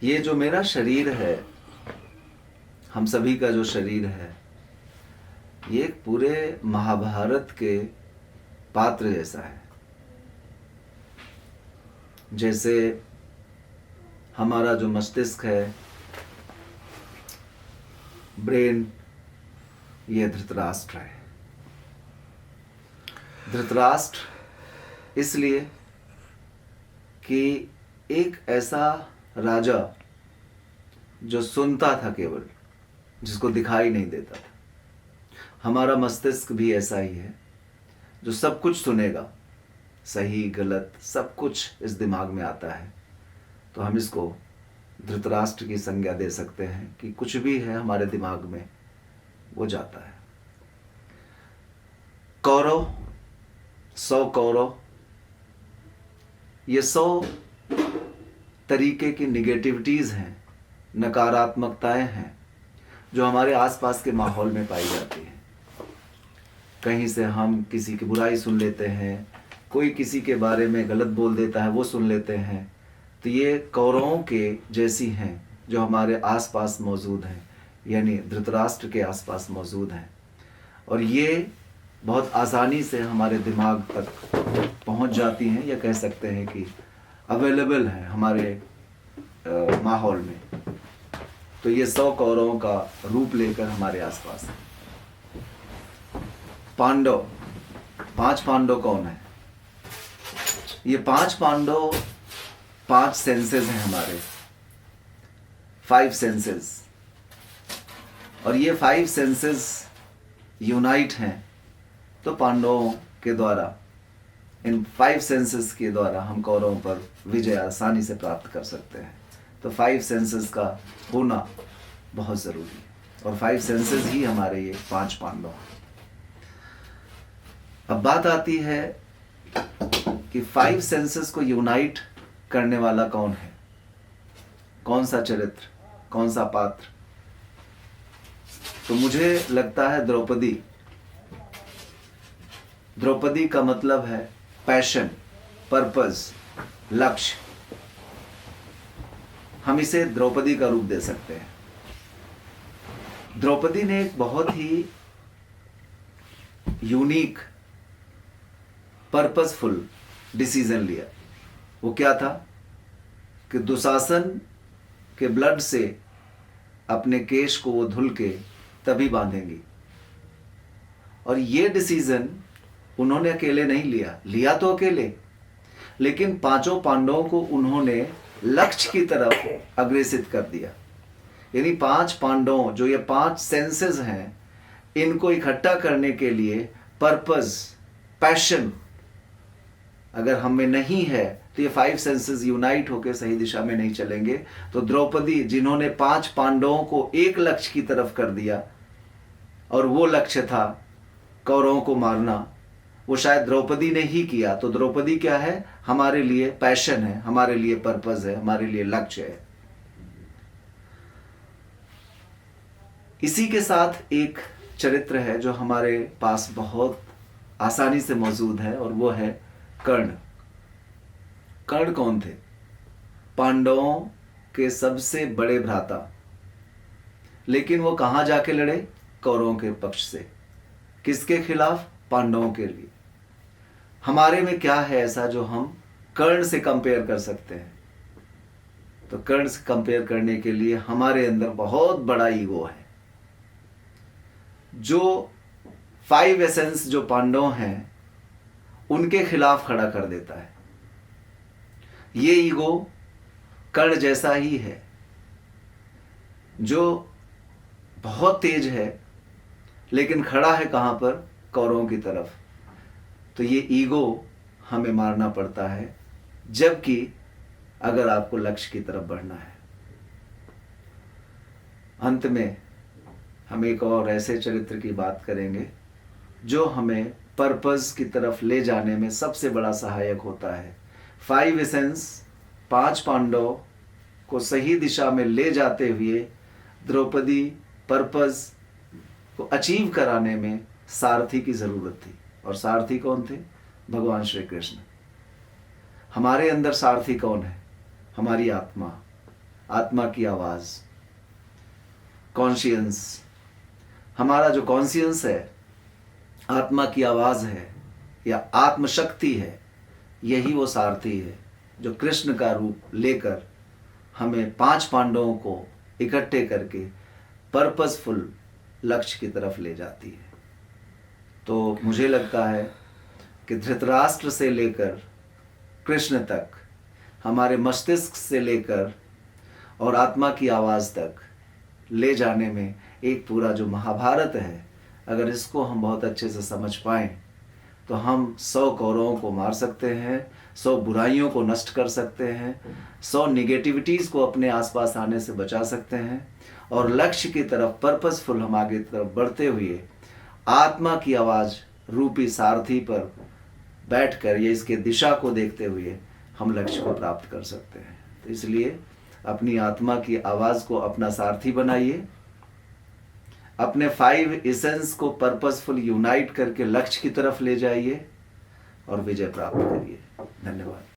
ये जो मेरा शरीर है, हम सभी का जो शरीर है, ये एक पूरे महाभारत के पात्र जैसा है। जैसे हमारा जो मस्तिष्क है, ब्रेन, ये धृतराष्ट्र है। धृतराष्ट्र इसलिए कि एक ऐसा राजा जो सुनता था केवल, जिसको दिखाई नहीं देता था। हमारा मस्तिष्क भी ऐसा ही है जो सब कुछ सुनेगा, सही गलत सब कुछ इस दिमाग में आता है। तो हम इसको धृतराष्ट्र की संज्ञा दे सकते हैं कि कुछ भी है हमारे दिमाग में वो जाता है। कौरव, 100 कौरव, ये 100 तरीके की निगेटिविटीज हैं, नकारात्मकताएं हैं जो हमारे आसपास के माहौल में पाई जाती हैं। कहीं से हम किसी की बुराई सुन लेते हैं, कोई किसी के बारे में गलत बोल देता है, वो सुन लेते हैं। तो ये कौरवों के जैसी हैं जो हमारे आसपास मौजूद हैं, यानी धृतराष्ट्र के आसपास मौजूद हैं। और ये बहुत आसानी से हमारे दिमाग तक पहुंच जाती हैं, या कह सकते हैं कि अवेलेबल है हमारे माहौल में। तो ये 100 कौरवों का रूप लेकर हमारे आसपास है। पांडव, 5 पांडव कौन है? ये 5 पांडव 5 सेंसेस हैं हमारे, 5 सेंसेस। और ये 5 सेंसेस यूनाइट हैं, तो पांडवों के द्वारा, इन 5 सेंसेस के द्वारा हम कौरवों पर विजय आसानी से प्राप्त कर सकते हैं। तो 5 सेंसेस का होना बहुत ज़रूरी है, और 5 सेंसेस ही हमारे ये 5 पांडव हैं। अब बात आती है कि 5 सेंसेस को यूनाइट करने वाला कौन है, कौन सा चरित्र, कौन सा पात्र? तो मुझे लगता है द्रौपदी। द्रौपदी का मतलब है पैशन, पर्पस, लक्ष्य। हम इसे द्रौपदी का रूप दे सकते हैं। द्रौपदी ने एक बहुत ही यूनिक, पर्पसफुल डिसीजन लिया। वो क्या था कि दुशासन के ब्लड से अपने केश को वो धुल के तभी बांधेंगी। और ये डिसीजन उन्होंने अकेले नहीं लिया, लिया तो अकेले, लेकिन 5 पांडवों को उन्होंने लक्ष्य की तरफ अग्रेसित कर दिया। यानी 5 पांडवों, जो ये 5 सेंसेस हैं, इनको इकट्ठा करने के लिए पर्पस, पैशन अगर हम में नहीं है, तो ये 5 सेंसेस यूनाइट होकर सही दिशा में नहीं चलेंगे। तो द्रौपदी, जिन्होंने 5 पांडवों को एक लक्ष्य की तरफ कर दिया, और वो लक्ष्य था कौरवों को मारना, वो शायद द्रौपदी ने ही किया। तो द्रौपदी क्या है? हमारे लिए पैशन है, हमारे लिए पर्पस है, हमारे लिए लक्ष्य है। इसी के साथ एक चरित्र है जो हमारे पास बहुत आसानी से मौजूद है, और वो है कर्ण। कर्ण कौन थे? पांडवों के सबसे बड़े भ्राता। लेकिन वो कहां जाके लड़े? कौरवों के पक्ष से। किसके खिलाफ? पांडवों के लिए। हमारे में क्या है ऐसा जो हम कर्ण से कंपेयर कर सकते हैं? तो कर्ण से कंपेयर करने के लिए हमारे अंदर बहुत बड़ा ईगो है, जो 5 एसेंस जो पांडव हैं उनके खिलाफ खड़ा कर देता है। ये ईगो कर्ण जैसा ही है, जो बहुत तेज है, लेकिन खड़ा है कहां पर? कौरवों की तरफ। तो ये ईगो हमें मारना पड़ता है, जबकि अगर आपको लक्ष्य की तरफ बढ़ना है। अंत में हम एक और ऐसे चरित्र की बात करेंगे जो हमें पर्पस की तरफ ले जाने में सबसे बड़ा सहायक होता है। 5 एसेंस, 5 पांडव को सही दिशा में ले जाते हुए द्रौपदी पर्पस को अचीव कराने में सारथी की जरूरत थी। और सारथी कौन थे? भगवान श्री कृष्ण। हमारे अंदर सारथी कौन है? हमारी आत्मा। आत्मा की आवाज, कॉन्शियंस। हमारा जो कॉन्शियंस है, आत्मा की आवाज है या आत्मशक्ति है, यही वो सारथी है जो कृष्ण का रूप लेकर हमें 5 पांडवों को इकट्ठे करके पर्पसफुल लक्ष्य की तरफ ले जाती है। तो मुझे लगता है कि धृतराष्ट्र से लेकर कृष्ण तक, हमारे मस्तिष्क से लेकर और आत्मा की आवाज़ तक ले जाने में एक पूरा जो महाभारत है, अगर इसको हम बहुत अच्छे से समझ पाएं तो हम 100 कौरवों को मार सकते हैं, 100 बुराइयों को नष्ट कर सकते हैं, 100 निगेटिविटीज़ को अपने आसपास आने से बचा सकते हैं, और लक्ष्य की तरफ पर्पसफुल हम आगे तरफ बढ़ते हुए आत्मा की आवाज़ रूपी सारथी पर बैठकर या इसके दिशा को देखते हुए हम लक्ष्य को प्राप्त कर सकते हैं। तो इसलिए अपनी आत्मा की आवाज़ को अपना सारथी बनाइए, अपने 5 एसेंस को पर्पसफुल यूनाइट करके लक्ष्य की तरफ ले जाइए और विजय प्राप्त करिए। धन्यवाद।